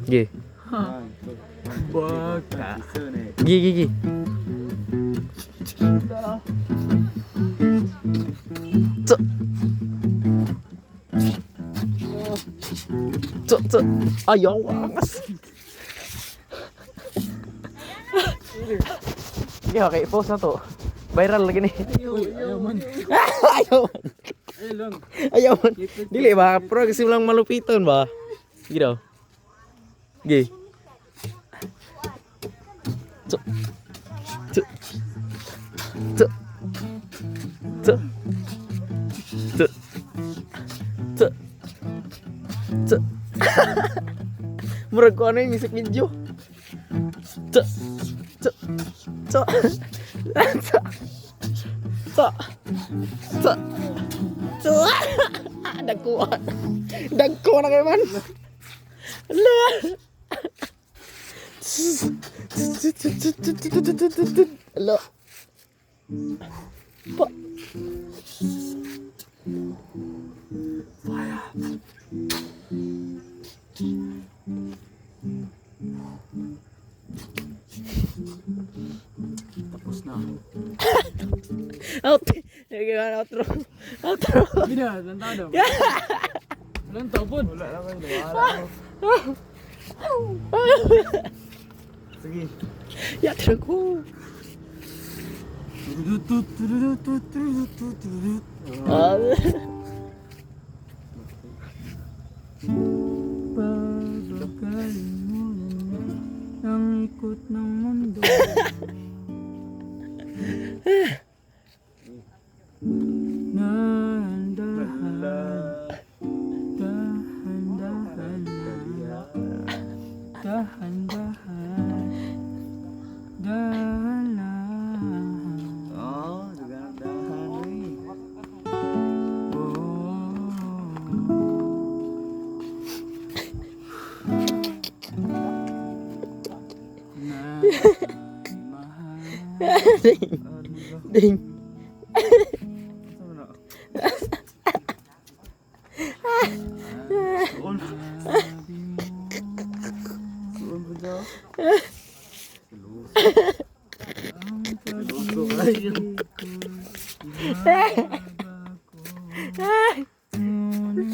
Gi. Baka. Gi. Cok. Ayaw angas. Gi okay, post na to. Viral lagi ni. Ayaw man. Ayaw. Ayaw lang. Ayaw. Dili ba pro kasi lang malupiton ba? Gi daw. Gi. Cok. Murag ko ano yung music video. Dagko na kayo man. Ala. Ala. Pa. Tapos na. Out. Outro. Bina, lantado. Lantaw po. Wala lang kayo. Sige. Yatro ko. Pagkakalin mo na ang ikot ng mundo. Ding.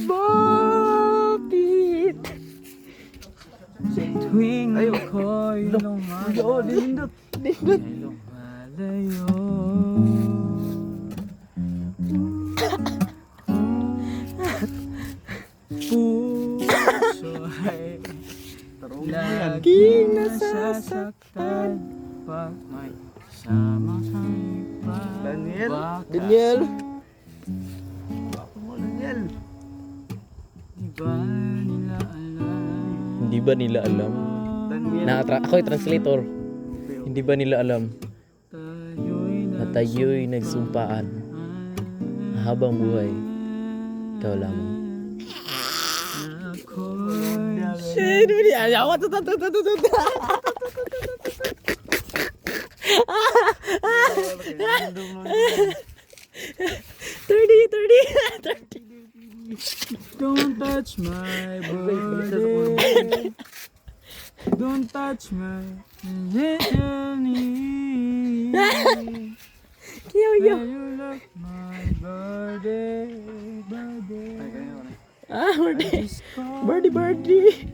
Bakit? Tuwing ako'y lumalayo. Dindot. Lumalayo. Puso ay laging nasasaktan pag may kasama kang iba. Daniel. Di ba nila alam? Hindi ba nila alam? Ako'y translator. Hindi ba nila alam na tayo'y nagsumpaan habang buhay ikaw lamang. Sino niya? Ayaw ko. Thirty. Don't touch my body. Don't touch my knee. Yo. You look my body. Birdie.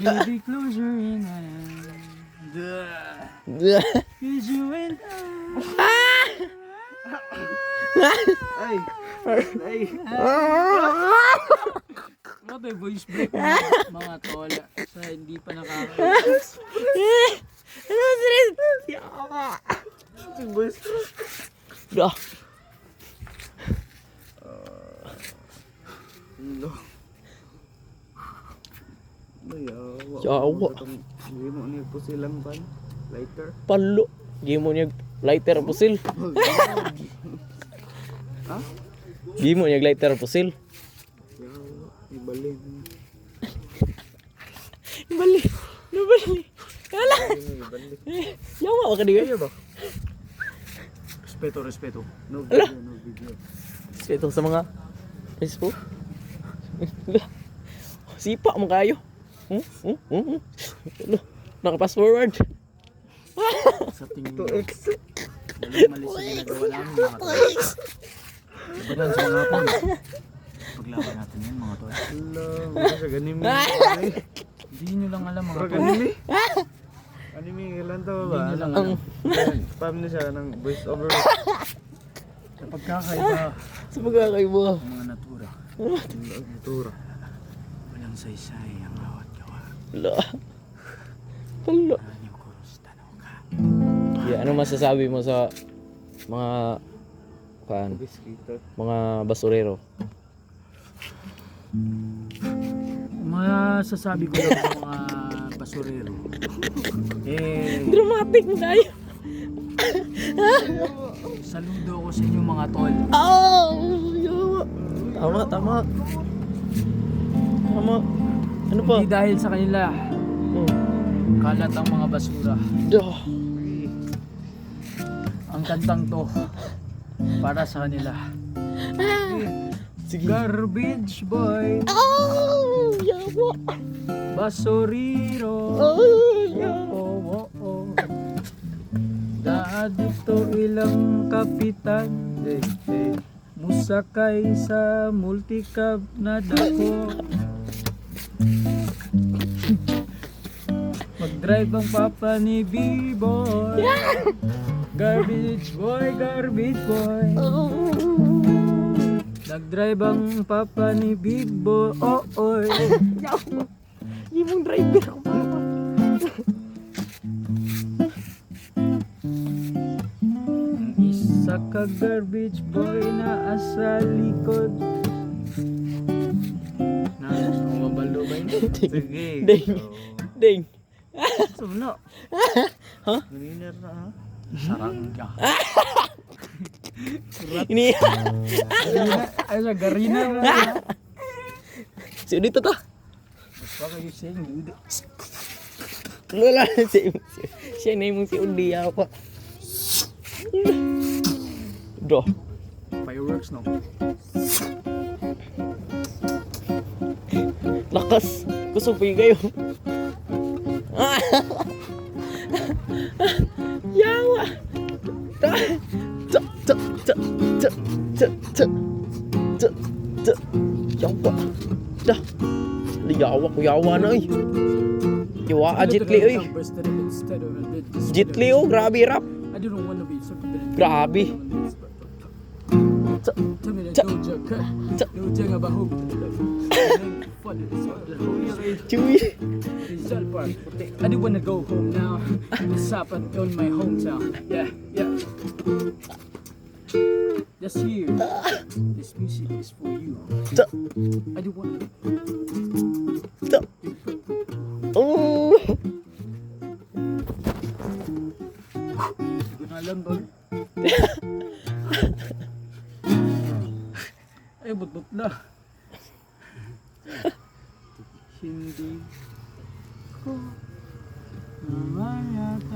Baby, close your eyes. Cause you and I. Grabe, voice break mga tola sa hindi pa nakaka-voice. Ano sila? Yawa. Dah. Yawa. Hindi mo niyo po silang pan, lighter. Palo. Gimo niya lighter pusil. Ha? Gimo niya lighter pusil. Ibalik. Nabali. Kala. Yawa ka diga. ba? Respeto. No video. Ito sa mga Facebook. Sipa mo kayo. Nakapass forward. Sa tingin ko. Walang mali sa ginagawa namin mga tol. Ibadan sa mga tol. Paglaban natin yan mga tol. Wala siya ganimi. Hindi nyo lang alam mga tol. Ganimi? Anime, ilan taon ba? Hindi nyo lang alam. Pam na siya ng voice over. Sa pagkakaiba Sa pagkakaiba. ng mga natura. Tura. Walang saysay ang bawat gawa. Wala. Wala. Ano kuros tanaw ka. Yeah, ano masasabi mo sa mga Biskito. mga basurero? Masasabi ko lang sa mga basurero. Dramatic mo tayo. Saludo ako sa inyo mga tol. Tama, tama. Tama. Ano pa? Hindi dahil sa kanila, Oh. kalat ang mga basura. Duh. Ang kantang to, para sa kanila. Sige. Garbage boy, Yawa. basuriro. Yawa. Oh, oh, oh. Dito ilang kapitan, musakay sa multicab na dako. Mag-drive ang papa ni B-boy. Garbage boy, garbage boy. Nag-drive ang papa ni Big Boy. Oh, oy. Yawa. Yung driver ako pa. Isa ka garbage boy na asa likod. Na, umabalo ba yun? Sige. Ding. Ding. Suno. Ha? Ganiner na ha? Sarang ka. Ini. Ay, sa garina. Si dito to. Baka you saying, dude. Lola siya na yung si Udi ako. Duh. Fireworks, no? Lakas. Kusog pa yung kayo. Yawa. Yawa. Dah. Yawa ko yawa na eh. Yawa Jitli eh. Jitli oh, grabe rap. I don't wanna be so Grabe. Cuy. I do wanna go home now. It's up on my hometown. Yeah, yeah. Just here. This music is for you. I do wanna. Oh. Hindi ko na alam ba? Ay, but na. Hindi ko naman yata.